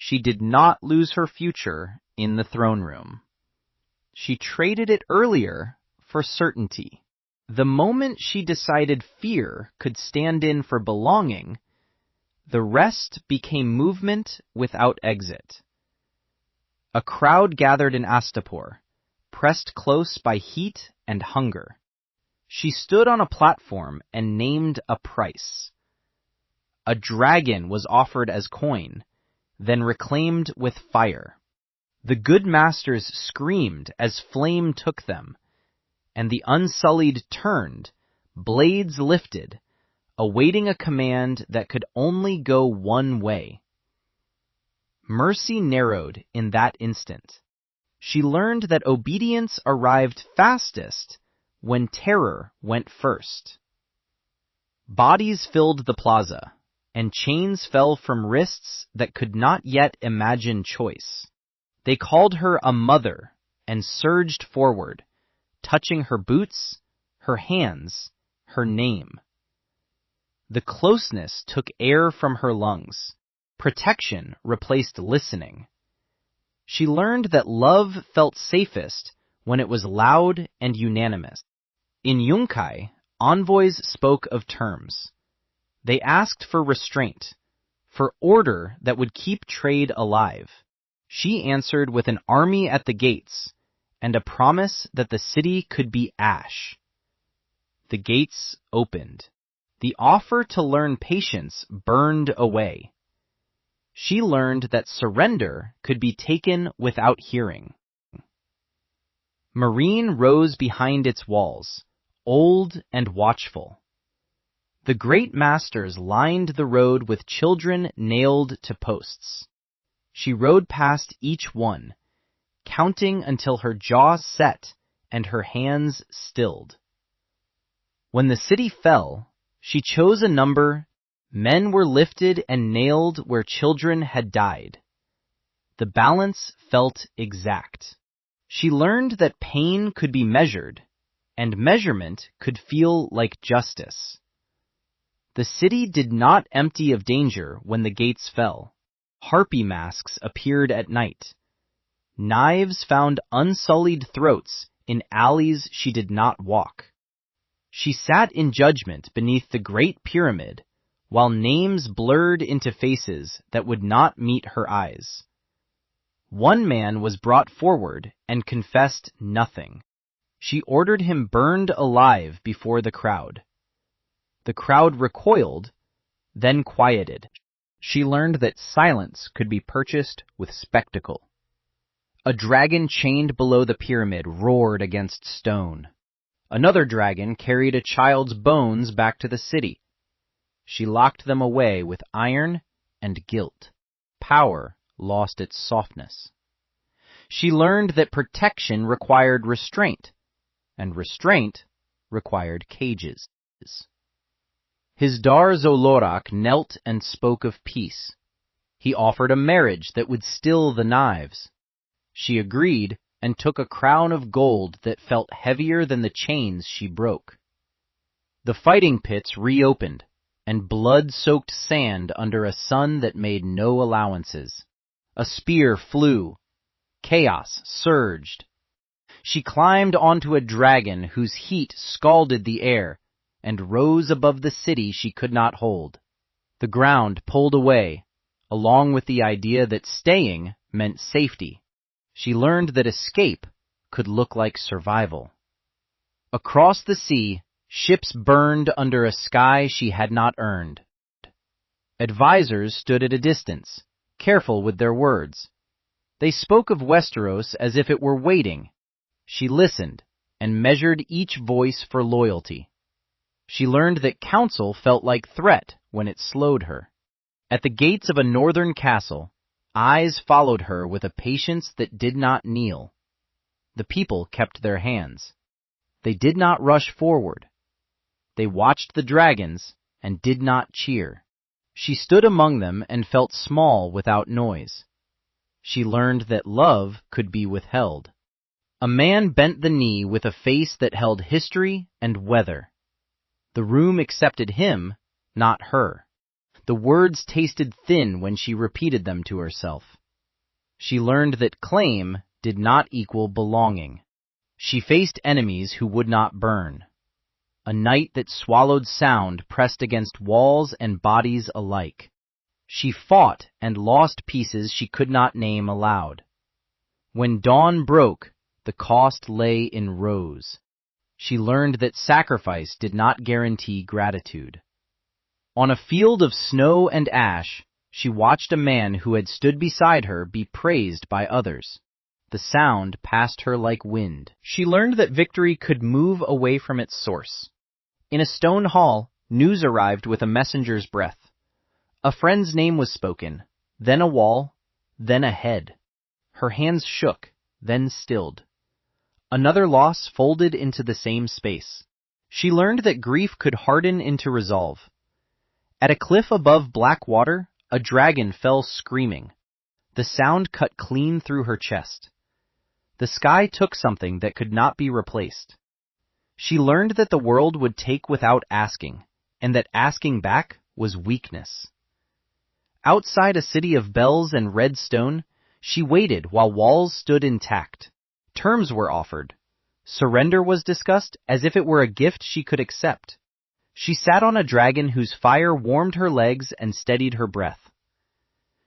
she did not lose her future in the throne room. She traded it earlier for certainty. The moment she decided fear could stand in for belonging, the rest became movement without exit. A crowd gathered in Astapor, pressed close by heat and hunger. She stood on a platform and named a price. A dragon was offered as coin, then reclaimed with fire. The good masters screamed as flame took them, and the unsullied turned, blades lifted, awaiting a command that could only go one way. Mercy narrowed in that instant. She learned that obedience arrived fastest when terror went first. Bodies filled the plaza, and chains fell from wrists that could not yet imagine choice. They called her a mother and surged forward, touching her boots, her hands, her name. The closeness took air from her lungs. Protection replaced listening. She learned that love felt safest when it was loud and unanimous. In Yunkai, envoys spoke of terms. They asked for restraint, for order that would keep trade alive. She answered with an army at the gates and a promise that the city could be ash. The gates opened. The offer to learn patience burned away. She learned that surrender could be taken without hearing. Marine rose behind its walls, old and watchful. The great masters lined the road with children nailed to posts. She rode past each one, counting until her jaw set and her hands stilled. When the city fell, she chose a number. Men were lifted and nailed where children had died. The balance felt exact. She learned that pain could be measured, and measurement could feel like justice. The city did not empty of danger when the gates fell. Harpy masks appeared at night. Knives found unsullied throats in alleys she did not walk. She sat in judgment beneath the Great Pyramid, while names blurred into faces that would not meet her eyes. One man was brought forward and confessed nothing. She ordered him burned alive before the crowd. The crowd recoiled, then quieted. She learned that silence could be purchased with spectacle. A dragon chained below the pyramid roared against stone. Another dragon carried a child's bones back to the city. She locked them away with iron and guilt. Power lost its softness. She learned that protection required restraint, and restraint required cages. Hisdar Zolorak knelt and spoke of peace. He offered a marriage that would still the knives. She agreed and took a crown of gold that felt heavier than the chains she broke. The fighting pits reopened, and blood-soaked sand under a sun that made no allowances. A spear flew. Chaos surged. She climbed onto a dragon whose heat scalded the air, and rose above the city she could not hold. The ground pulled away, along with the idea that staying meant safety. She learned that escape could look like survival. Across the sea, ships burned under a sky she had not earned. Advisors stood at a distance, careful with their words. They spoke of Westeros as if it were waiting. She listened and measured each voice for loyalty. She learned that counsel felt like threat when it slowed her. At the gates of a northern castle, eyes followed her with a patience that did not kneel. The people kept their hands. They did not rush forward. They watched the dragons and did not cheer. She stood among them and felt small without noise. She learned that love could be withheld. A man bent the knee with a face that held history and weather. The room accepted him, not her. The words tasted thin when she repeated them to herself. She learned that claim did not equal belonging. She faced enemies who would not burn. A night that swallowed sound pressed against walls and bodies alike. She fought and lost pieces she could not name aloud. When dawn broke, the cost lay in rows. She learned that sacrifice did not guarantee gratitude. On a field of snow and ash, she watched a man who had stood beside her be praised by others. The sound passed her like wind. She learned that victory could move away from its source. In a stone hall, news arrived with a messenger's breath. A friend's name was spoken, then a wall, then a head. Her hands shook, then stilled. Another loss folded into the same space. She learned that grief could harden into resolve. At a cliff above black water, a dragon fell screaming. The sound cut clean through her chest. The sky took something that could not be replaced. She learned that the world would take without asking, and that asking back was weakness. Outside a city of bells and red stone, she waited while walls stood intact. Terms were offered. Surrender was discussed as if it were a gift she could accept. She sat on a dragon whose fire warmed her legs and steadied her breath.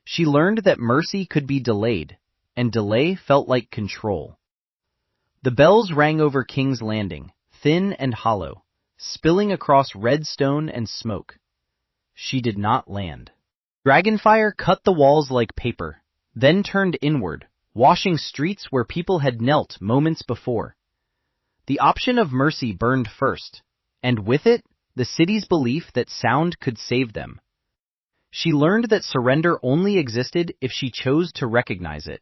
She learned that mercy could be delayed, and delay felt like control. The bells rang over King's Landing, thin and hollow, spilling across red stone and smoke. She did not land. Dragonfire cut the walls like paper, then turned inward, washing streets where people had knelt moments before. The option of mercy burned first, and with it, the city's belief that sound could save them. She learned that surrender only existed if she chose to recognize it.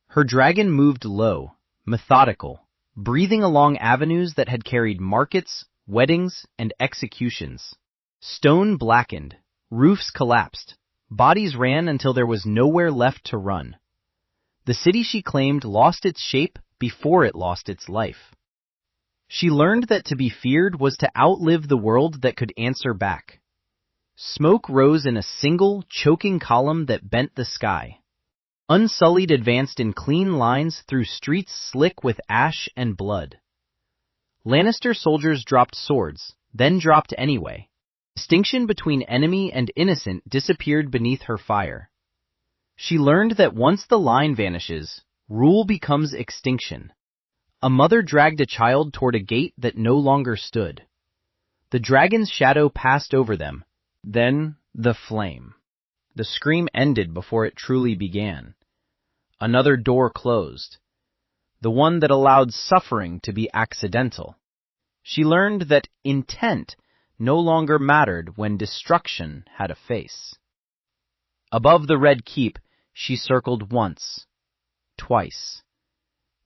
Her dragon moved low, methodical, breathing along avenues that had carried markets, weddings, and executions. Stone blackened, roofs collapsed, bodies ran until there was nowhere left to run. The city she claimed lost its shape before it lost its life. She learned that to be feared was to outlive the world that could answer back. Smoke rose in a single, choking column that bent the sky. Unsullied advanced in clean lines through streets slick with ash and blood. Lannister soldiers dropped swords, then dropped anyway. Distinction between enemy and innocent disappeared beneath her fire. She learned that once the line vanishes, rule becomes extinction. A mother dragged a child toward a gate that no longer stood. The dragon's shadow passed over them, then the flame. The scream ended before it truly began. Another door closed, the one that allowed suffering to be accidental. She learned that intent no longer mattered when destruction had a face. Above the Red Keep, she circled once, twice,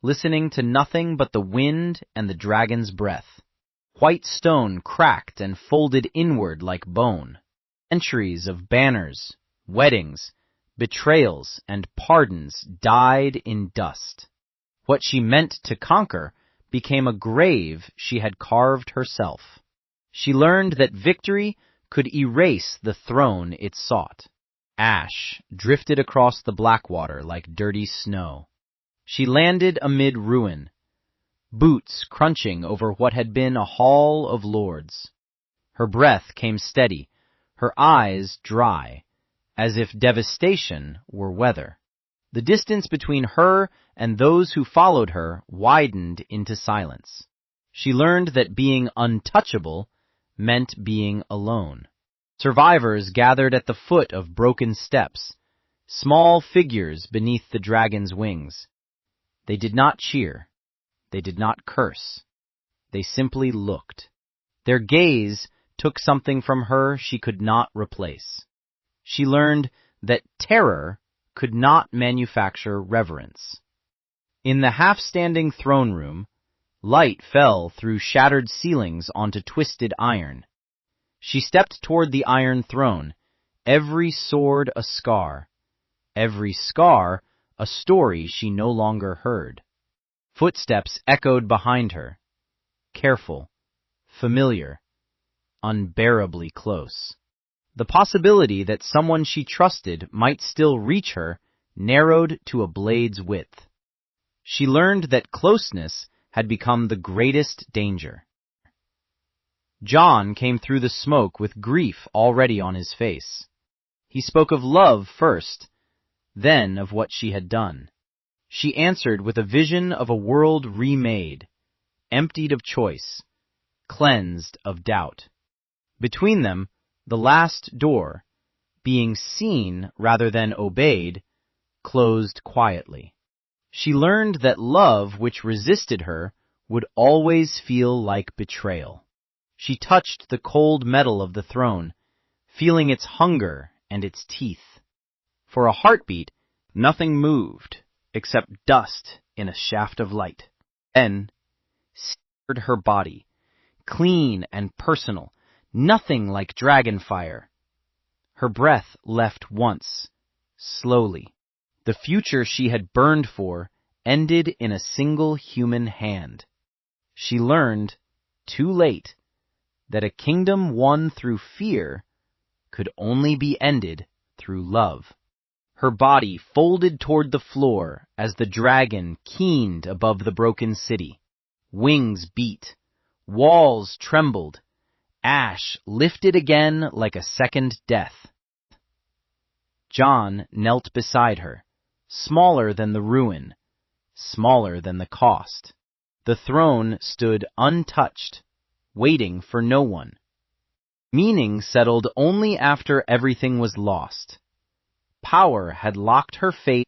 listening to nothing but the wind and the dragon's breath. White stone cracked and folded inward like bone. Centuries of banners, weddings, betrayals, and pardons died in dust. What she meant to conquer became a grave she had carved herself. She learned that victory could erase the throne it sought. Ash drifted across the Blackwater like dirty snow. She landed amid ruin, boots crunching over what had been a hall of lords. Her breath came steady, her eyes dry, as if devastation were weather. The distance between her and those who followed her widened into silence. She learned that being untouchable meant being alone. Survivors gathered at the foot of broken steps, small figures beneath the dragon's wings. They did not cheer. They did not curse. They simply looked. Their gaze took something from her she could not replace. She learned that terror could not manufacture reverence. In the half-standing throne room, light fell through shattered ceilings onto twisted iron. She stepped toward the Iron Throne, every sword a scar, every scar a story she no longer heard. Footsteps echoed behind her, careful, familiar, unbearably close. The possibility that someone she trusted might still reach her narrowed to a blade's width. She learned that closeness had become the greatest danger. Jon came through the smoke with grief already on his face. He spoke of love first, then of what she had done. She answered with a vision of a world remade, emptied of choice, cleansed of doubt. Between them, the last door, being seen rather than obeyed, closed quietly. She learned that love which resisted her would always feel like betrayal. She touched the cold metal of the throne, feeling its hunger and its teeth. For a heartbeat, nothing moved except dust in a shaft of light. Then, seared her body, clean and personal, nothing like dragon fire. Her breath left once, slowly. The future she had burned for ended in a single human hand. She learned, too late, that a kingdom won through fear could only be ended through love. Her body folded toward the floor as the dragon keened above the broken city. Wings beat, walls trembled, ash lifted again like a second death. Jon knelt beside her, smaller than the ruin, smaller than the cost. The throne stood untouched, waiting for no one. Meaning settled only after everything was lost. Power had locked her fate